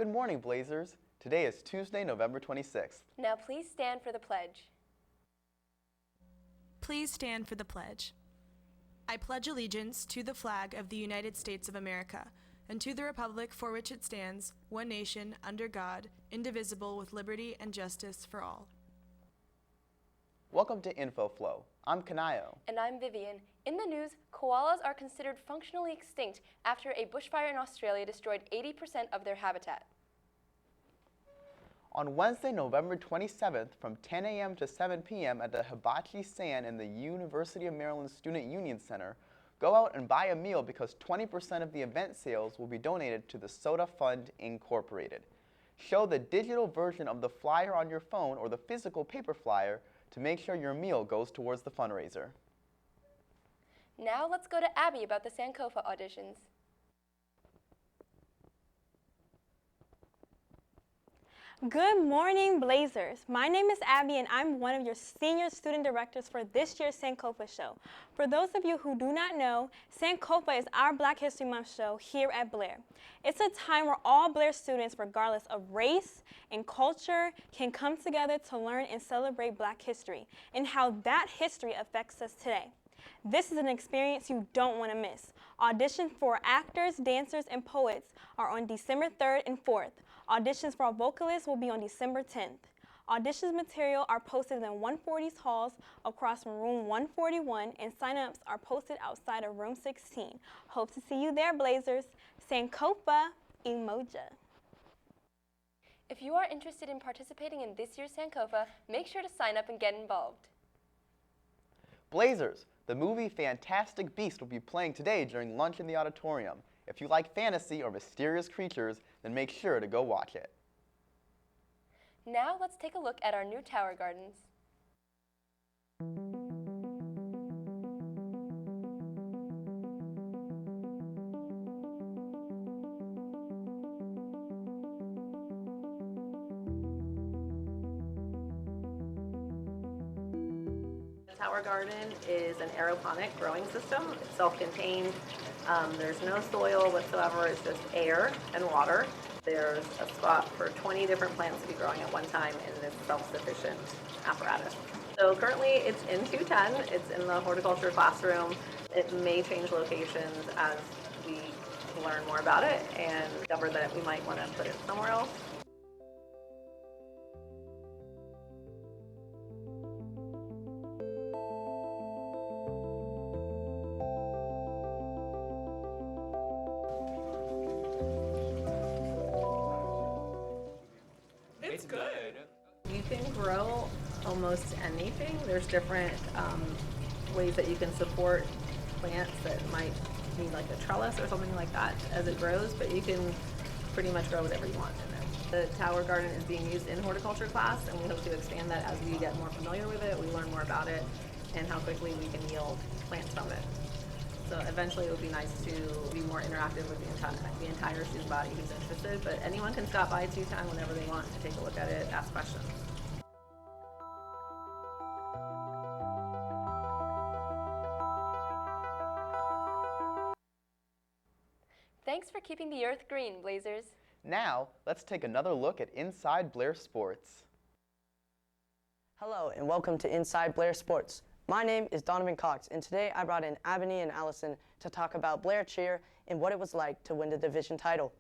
Good morning, Blazers. Today is Tuesday, November 26th. Now please stand for the pledge. Please stand for the pledge. I pledge allegiance to the flag of the United States of America and to the republic for which it stands, one nation, under God, indivisible, with liberty and justice for all. Welcome to InfoFlow. I'm Kanayo. And I'm Vivian. In the news, koalas are considered functionally extinct after a bushfire in Australia destroyed 80% of their habitat. On Wednesday, November 27th, from 10 a.m. to 7 p.m. at the Hibachi Stand in the University of Maryland Student Union Center, go out and buy a meal because 20% of the event sales will be donated to the Soda Fund Incorporated. Show the digital version of the flyer on your phone or the physical paper flyer to make sure your meal goes towards the fundraiser. Now let's go to Abby about the Sankofa auditions. Good morning, Blazers. My name is Abby, and I'm one of your senior student directors for this year's Sankofa show. For those of you who do not know, Sankofa is our Black History Month show here at Blair. It's a time where all Blair students, regardless of race and culture, can come together to learn and celebrate Black history and how that history affects us today. This is an experience you don't want to miss. Auditions for actors, dancers, and poets are on December 3rd and 4th. Auditions for our vocalists will be on December 10th. Auditions material are posted in 140's halls across from room 141, and sign-ups are posted outside of room 16. Hope to see you there, Blazers. Sankofa Emoja. If you are interested in participating in this year's Sankofa, make sure to sign up and get involved. Blazers, the movie Fantastic Beasts will be playing today during lunch in the auditorium. If you like fantasy or mysterious creatures, then make sure to go watch it. Now let's take a look at our new Tower Gardens. Tower Garden is an aeroponic growing system. It's self-contained. There's no soil whatsoever. It's just air and water. There's a spot for 20 different plants to be growing at one time in this self-sufficient apparatus. So currently it's in 210. It's in the horticulture classroom. It may change locations as we learn more about it and discover that we might want to put it somewhere else. It's good. You can grow almost anything. There's different ways that you can support plants that might need like a trellis or something like that as it grows, but you can pretty much grow whatever you want in there. The Tower Garden is being used in horticulture class, and we hope to expand that as we get more familiar with it, we learn more about it, and how quickly we can yield plants from it. So eventually it would be nice to be more interactive with the entire student body who's interested, but anyone can stop by 210 whenever they want to take a look at it, ask questions. Thanks for keeping the earth green, Blazers. Now, let's take another look at Inside Blair Sports. Hello and welcome to Inside Blair Sports. My name is Donovan Cox, and today I brought in Ebony and Allison to talk about Blair Cheer and what it was like to win the division title.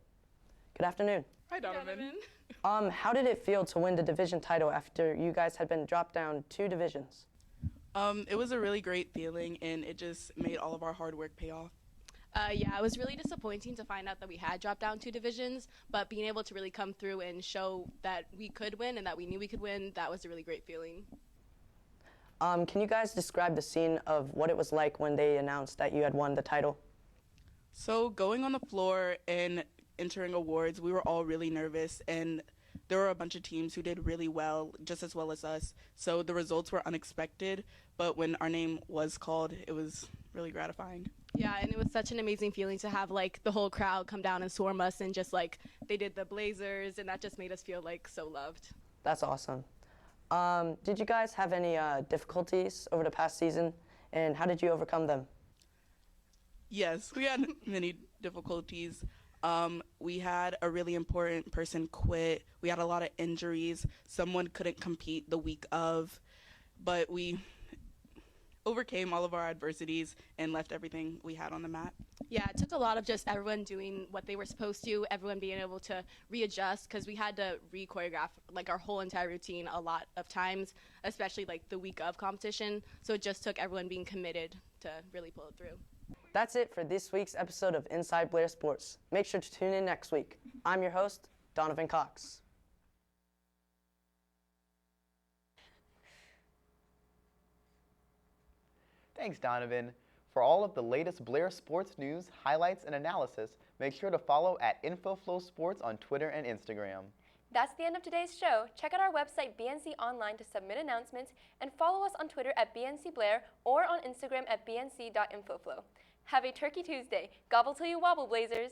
Good afternoon. Hi, Donovan. How did it feel to win the division title after you guys had been dropped down 2 divisions? It was a really great feeling, and it just made all of our hard work pay off. Yeah, it was really disappointing to find out that we had dropped down 2 divisions, but being able to really come through and show that we could win and that we knew we could win, that was a really great feeling. Can you guys describe the scene of what it was like when they announced that you had won the title? So going on the floor and entering awards, we were all really nervous, and there were a bunch of teams who did really well, just as well as us. So the results were unexpected, but when our name was called, it was really gratifying. Yeah, and it was such an amazing feeling to have like the whole crowd come down and swarm us, and just like they did the Blazers, and that just made us feel like so loved. That's awesome. Did you guys have any difficulties over the past season, and how did you overcome them? Yes, we had many difficulties. We had a really important person quit. We had a lot of injuries. Someone couldn't compete the week of, but we overcame all of our adversities and left everything we had on the mat. Yeah, it took a lot of just everyone doing what they were supposed to, everyone being able to readjust, because we had to re-choreograph like our whole entire routine a lot of times, especially like the week of competition. So it just took everyone being committed to really pull it through. That's it for this week's episode of Inside Blair Sports. Make sure to tune in next week. I'm your host, Donovan Cox. Thanks, Donovan. For all of the latest Blair sports news, highlights, and analysis, make sure to follow at InfoFlow Sports on Twitter and Instagram. That's the end of today's show. Check out our website, BNC Online, to submit announcements, and follow us on Twitter at BNC Blair or on Instagram at bnc.infoflow. Have a Turkey Tuesday. Gobble till you wobble, Blazers!